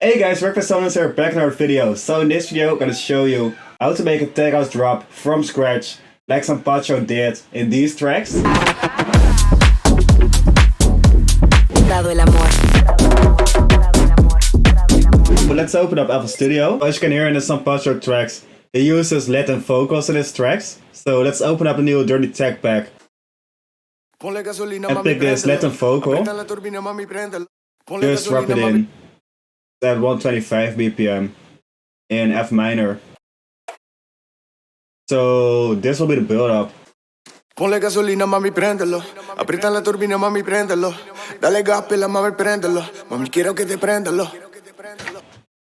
Hey guys, Breakfast Sonance here, back in our video. So in this video I'm gonna show you how to make a tech house drop from scratch, like San Pacho did in these tracks. But let's open up FL Studio. As you can hear in the San Pacho tracks, it uses Latin vocals in its tracks. So let's open up a new dirty tech pack and pick this Latin vocal. Just drop it in at 125 BPM in F minor. So this will be the build up. Ponle gasolina, mami, préndelo. Aprieta la turbina, mami, préndelo. Dale gas, pela, mami, préndelo. Mami, quiero que te préndelo.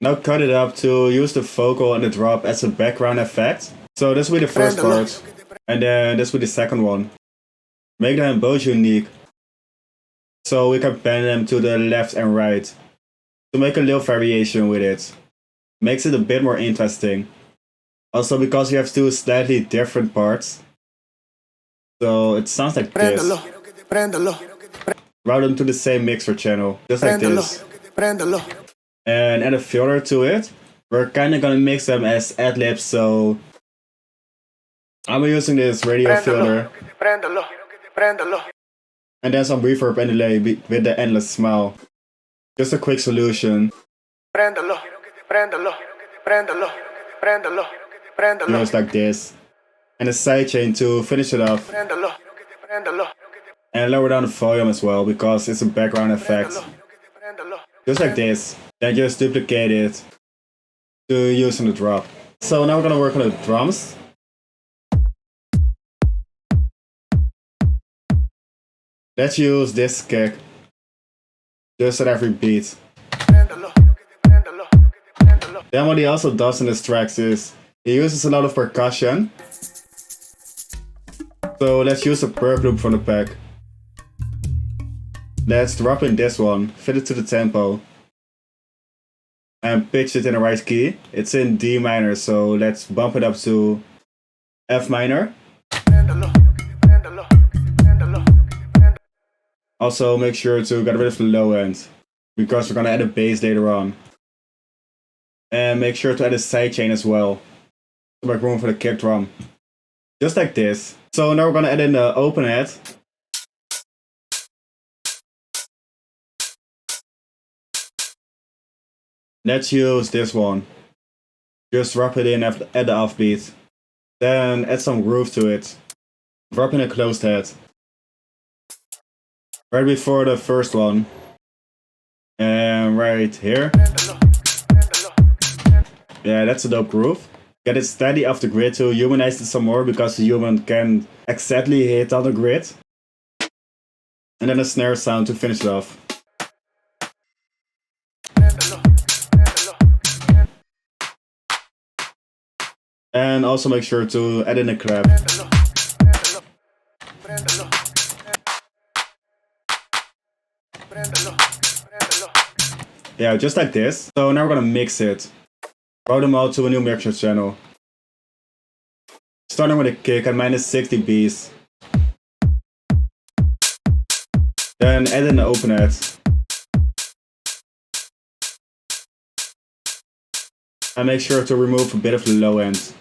Now cut it up to use the vocal and the drop as a background effect. So this will be the first part, and then this will be the second one. Make them both unique, so we can pan them to the left and right to make a little variation with it. Makes it a bit more interesting. Also because you have two slightly different parts. So it sounds like this. Route them to the same mixer channel, just like this. And add a filter to it. We're kinda gonna mix them as ad-libs, so I'm using this radio filter. And then some reverb and delay with the endless smile. Just a quick solution. Just like this. And a sidechain to finish it off. And lower down the volume as well, because it's a background effect. Just like this. Then just duplicate it to use in the drop. So now we're gonna work on the drums. Let's use this kick just at every beat. Then what he also does in his tracks is he uses a lot of percussion. So let's use a perk loop from the pack. Let's drop in this one, fit it to the tempo, and pitch it in the right key. It's in D minor, so let's bump it up to F minor. Also make sure to get rid of the low end, because we're gonna add a bass later on. And make sure to add a sidechain as well, to make room for the kick drum. Just like this. So now we're gonna add in the open head. Let's use this one. Just drop it in at the offbeat. Then add some groove to it. Drop in a closed head. Right before the first one. And right here. Yeah, that's a dope groove. Get it steady off the grid to humanize it some more, because the human can exactly hit on the grid. And then a snare sound to finish it off. And also make sure to add in a clap. Yeah, just like this. So now we're gonna mix it. Route them all to a new mixer channel. Starting with a kick at -60 dBs. Then add in the open head. And make sure to remove a bit of the low end.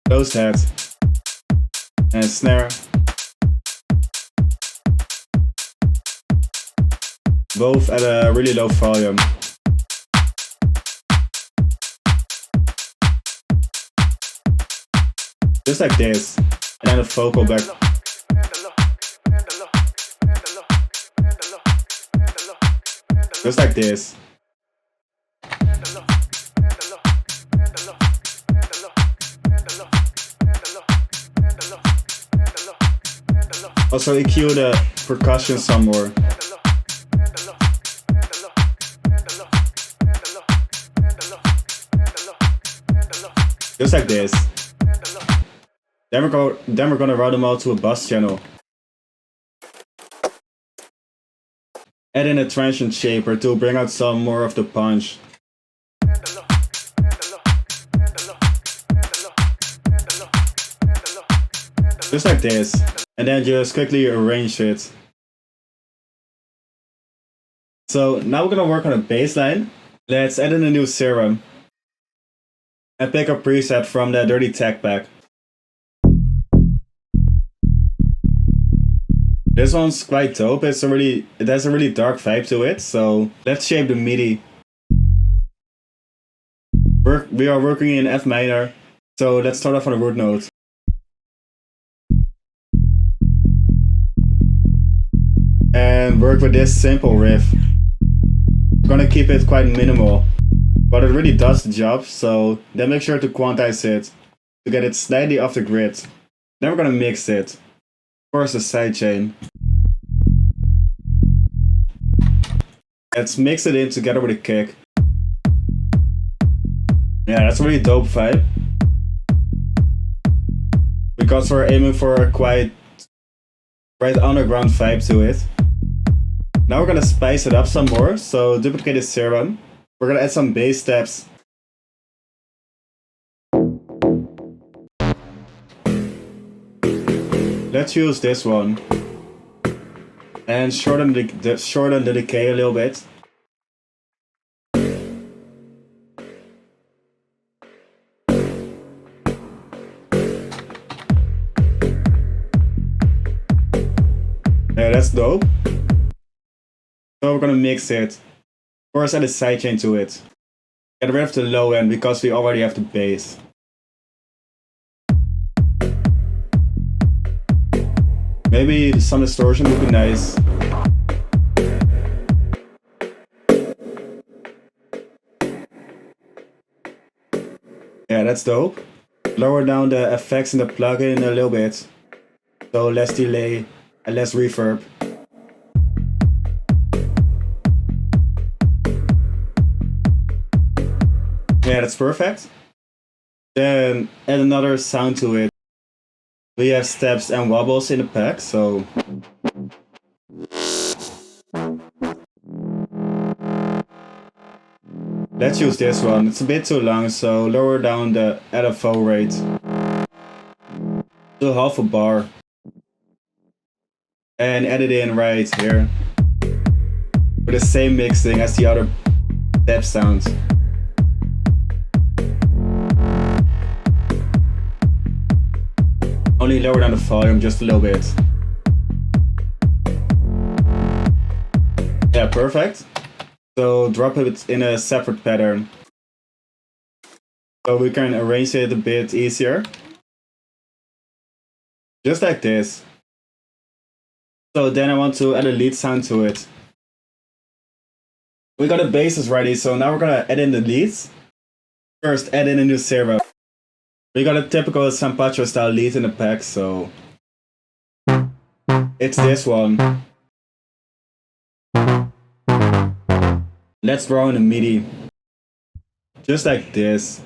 Closed head. And snare. Both at a really low volume. Just like this. And then a vocal back. Just like this. Also EQ the percussion some more. Just like this. Then we're gonna route them all to a bus channel. Add in a transient shaper to bring out some more of the punch. Just like this. and then just quickly arrange it. So now we're gonna work on a bass line. Let's add in a new Serum and pick a preset from the Dirty Tech pack. This one's quite dope. It has a really dark vibe to it. So let's shape the MIDI. We are working in F minor, so let's start off on a root note. And work with this simple riff. I'm gonna keep it quite minimal, but it really does the job, so then make sure to quantize it to get it slightly off the grid. Then we're gonna mix it. Of course, the sidechain. Let's mix it in together with a kick. Yeah, that's a really dope vibe. Because we're aiming for a quite underground vibe to it. Now we're gonna spice it up some more, so duplicate the Serum. We're gonna add some bass steps. Let's use this one. And shorten the decay a little bit. Yeah, that's dope. So we're gonna mix it. Of course, add a sidechain to it. Get rid of the low end because we already have the bass. Maybe some distortion would be nice. Yeah, that's dope. Lower down the effects in the plugin a little bit. So less delay and less reverb. Yeah, that's perfect. Then add another sound to it. We have steps and wobbles in the pack, so let's use this one. It's a bit too long, so lower down the LFO rate to half a bar. And add it in right here. With the same mixing as the other step sounds. Only lower down the volume just a little bit. Yeah, perfect. So drop it in a separate pattern. So we can arrange it a bit easier. Just like this. So then I want to add a lead sound to it. We got the basses ready, so now we're gonna add in the leads. First, add in a new Serum. We got a typical San Pacho style lead in the pack, so it's this one. Let's draw in the MIDI. Just like this.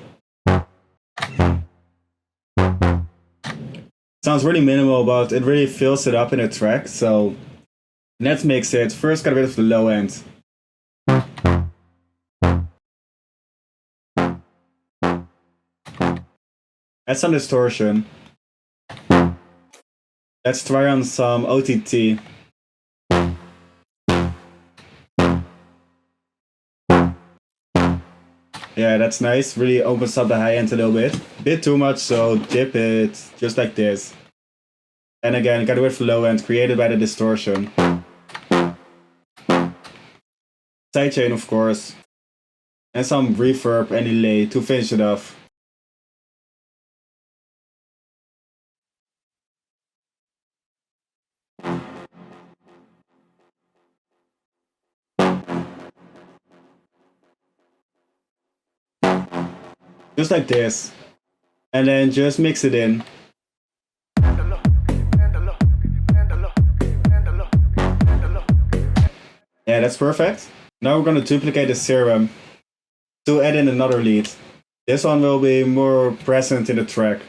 Sounds really minimal, but it really fills it up in a track, so let's mix it. First, get rid of the low end. Add some distortion. Let's try on some OTT. Yeah, that's nice. Really opens up the high end a little bit. Bit too much, so dip it just like this. And again, get rid of the low end created by the distortion. Sidechain, of course. And some reverb and delay to finish it off. Just like this. And then just mix it in. Yeah, that's perfect. Now we're gonna duplicate the Serum to add in another lead. This one will be more present in the track.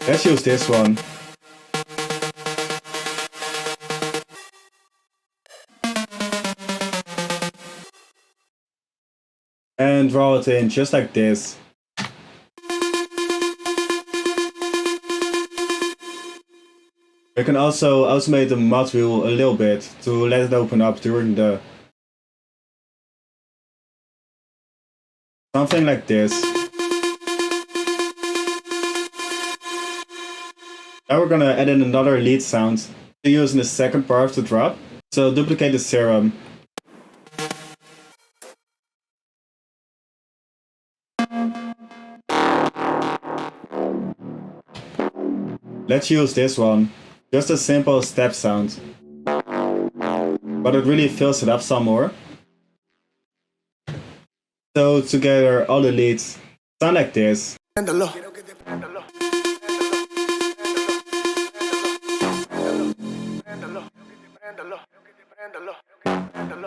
Let's use this one. and draw it in just like this. We can also automate the mod wheel a little bit to let it open up during the... something like this. Now we're gonna add in another lead sound to use in the second part of the drop. So duplicate the Serum. Let's use this one. Just a simple step sound. But it really fills it up some more. So together all the leads sound like this.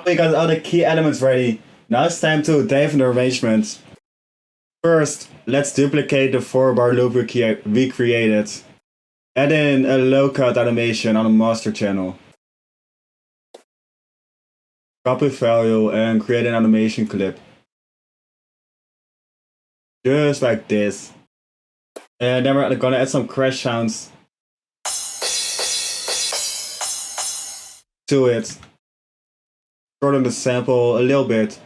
We got all the key elements ready. Now it's time to dive into arrangement. First, let's duplicate the 4-bar loop we created. Add in a low cut animation on the master channel. Copy value and create an animation clip. Just like this. And then we're gonna add some crash sounds to it. Shorten the sample a little bit,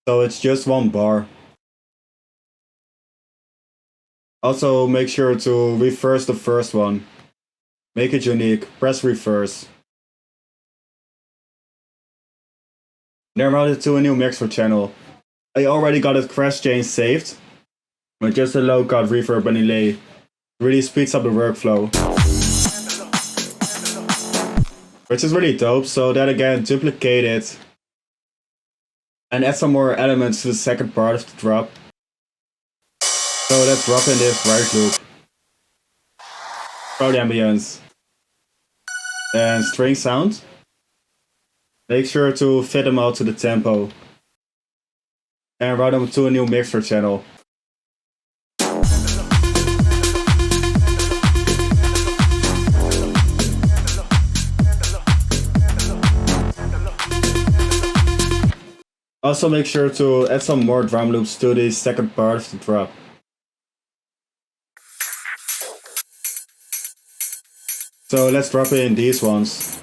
so it's just 1 bar. Also make sure to reverse the first one. Make it unique, press reverse. Then route it to a new mixer channel. I already got a crash change saved, but just a low cut reverb and delay really speeds up the workflow. Which is really dope, so then again duplicate it and add some more elements to the second part of the drop. So let's drop in this right loop, crowd ambience, and string sound. Make sure to fit them out to the tempo and route them to a new mixer channel. Also make sure to add some more drum loops to the second part of the drop. So let's drop in these ones.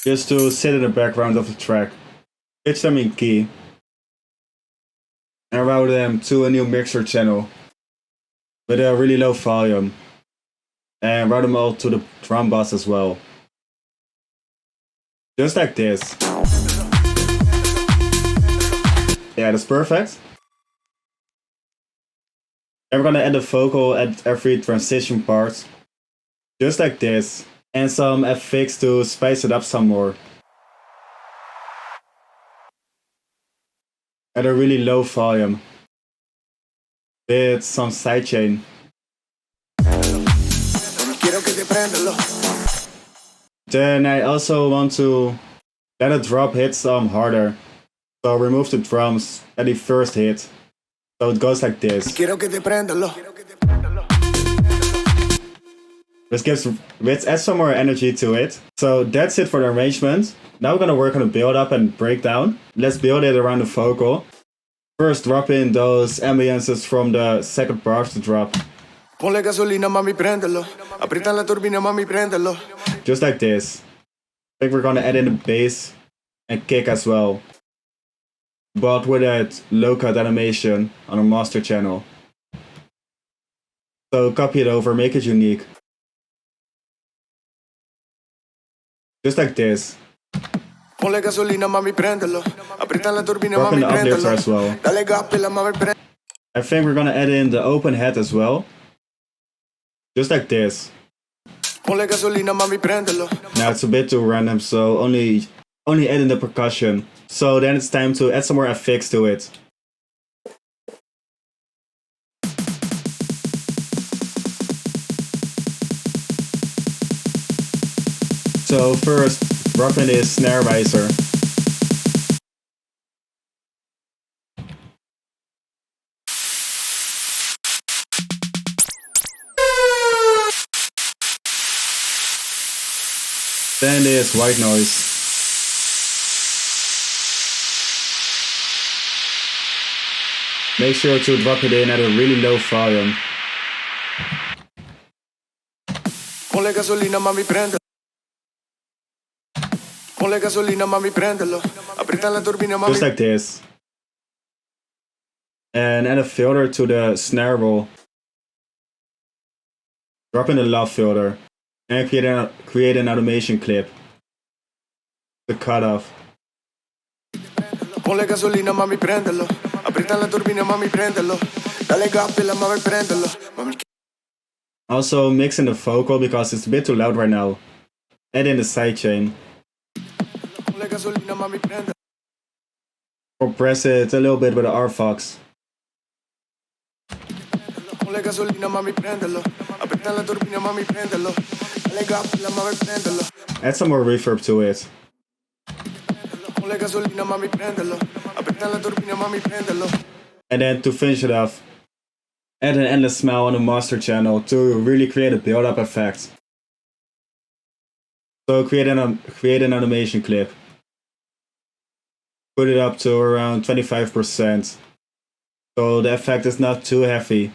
Just to sit in the background of the track. Pitch them in key. And route them to a new mixer channel with a really low volume. And route them all to the drum bus as well. Just like this. Yeah, that's perfect. And we're gonna add a vocal at every transition part. Just like this. And some FX to spice it up some more. At a really low volume. With some sidechain. Then I also want to let a drop hit some harder. So remove the drums at the first hit. So it goes like this. Which adds some more energy to it. So that's it for the arrangement. Now we're gonna work on the build up and breakdown. Let's build it around the vocal. First drop in those ambiences from the second part of the drop. Ponle gasolina, mami, préndelo. Aprieta la turbina, mami, préndelo. Just like this. I think we're gonna add in the bass and kick as well. But with that low cut animation on our master channel. So copy it over, make it unique. Just like this. Ponle gasolina, mami, préndelo. Aprieta la turbina, Drop in mami, the uplifts préndelo. as well. Dale gas, pela, mami, préndelo. I think we're gonna add in the open head as well. Just like this. Ponle gasolina, mami, préndelo. Now it's a bit too random, so only add in the percussion. So then it's time to add some more effects to it. So first, drop in this snare riser. Then this white noise. make sure to drop it in at a really low volume. Ponle gasolina, mami, prendelo. Ponle gasolina, mami, prendelo. Aprieta la turbina, mami. Just like this. And add a filter to the snare roll. Drop in the lob filter. And create an automation clip. The cutoff. Ponle gasolina, mami, prendelo. Aprieta la turbina, mami, prendelo. Dale gappela, mami, prendelo. Mami. Also mix in the vocal because it's a bit too loud right now. Add in the sidechain. Ponle gasolina, mami, prendelo. Compress it a little bit with the RFox. Ponle gasolina, mami, prendelo. Aprieta la turbina, mami, prendelo. Dale gappela, mami, prendelo. Add some more reverb to it. Ponle gasolina, mami, prendelo. Aprieta la turbina, mami, prendelo. And then to finish it off, add an endless smile on the master channel to really create a build-up effect. So create an automation clip. Put it up to around 25%. So the effect is not too heavy.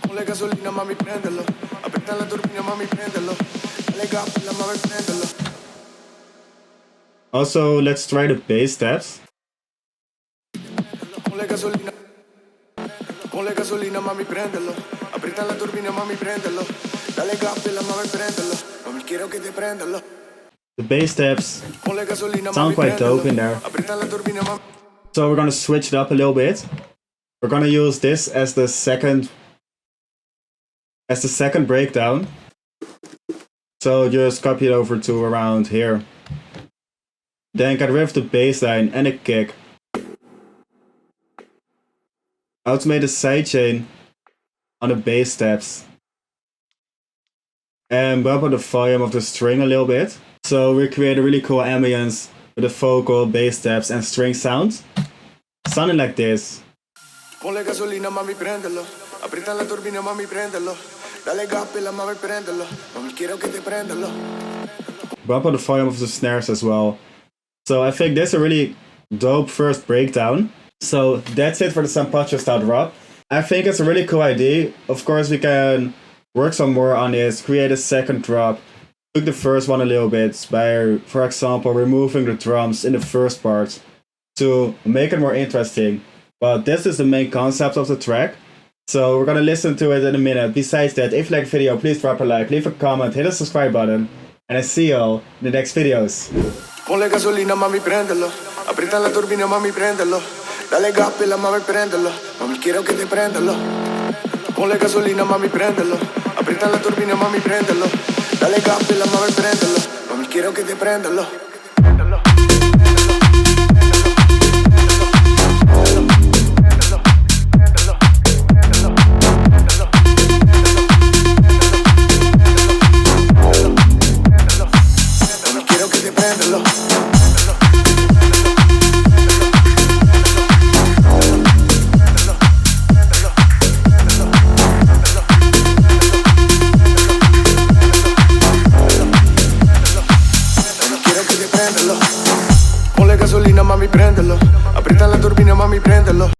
Ponle gasolina, mami, prendelo. Aprieta la turbina, mami, prendelo. Dale gappela, mami, prendelo. Also, let's try the bass steps. Ponle gasolina. Ponle gasolina, mami, prendelo. Aprieta la turbina, mami, prendelo. Dale gappela, mami, prendelo. Mami, quiero que te prendelo. The bass steps Ponle gasolina, sound mami, quite dope prendelo. in there. Aprieta la turbina, mami. So we're gonna switch it up a little bit. We're gonna use this as the second breakdown. So just copy it over to around here. Then get rid of the bassline and the kick. Automate the sidechain on the bass steps. And bump up the volume of the string a little bit. So we create a really cool ambience with the vocal, bass steps and string sounds. Sounding like this. Ponle gasolina, mami, prendelo. Aprieta la turbina, mami, prendelo. Dale gappela, mami, prendelo. Mami, quiero que te prendelo. Bump up the volume of the snares as well. So I think this is a really dope first breakdown. So that's it for the San Pacho style drop. I think it's a really cool idea. Of course we can work some more on this, create a second drop. Tweak the first one a little bit by, for example, removing the drums in the first part to make it more interesting. But this is the main concept of the track. So we're gonna listen to it in a minute. Besides that, if you like the video, please drop a like, leave a comment, hit the subscribe button. And I see y'all in the next videos. Ponle gasolina, mami, prendelo. Aprieta la turbina, mami, prendelo. Dale gappela, mami, prendelo. Mami, quiero que te prendelo. Ponle gasolina, mami, prendelo. Aprieta la turbina, mami, prendelo. Dale gappela, mami, prendelo. Mami, quiero que te prendelo.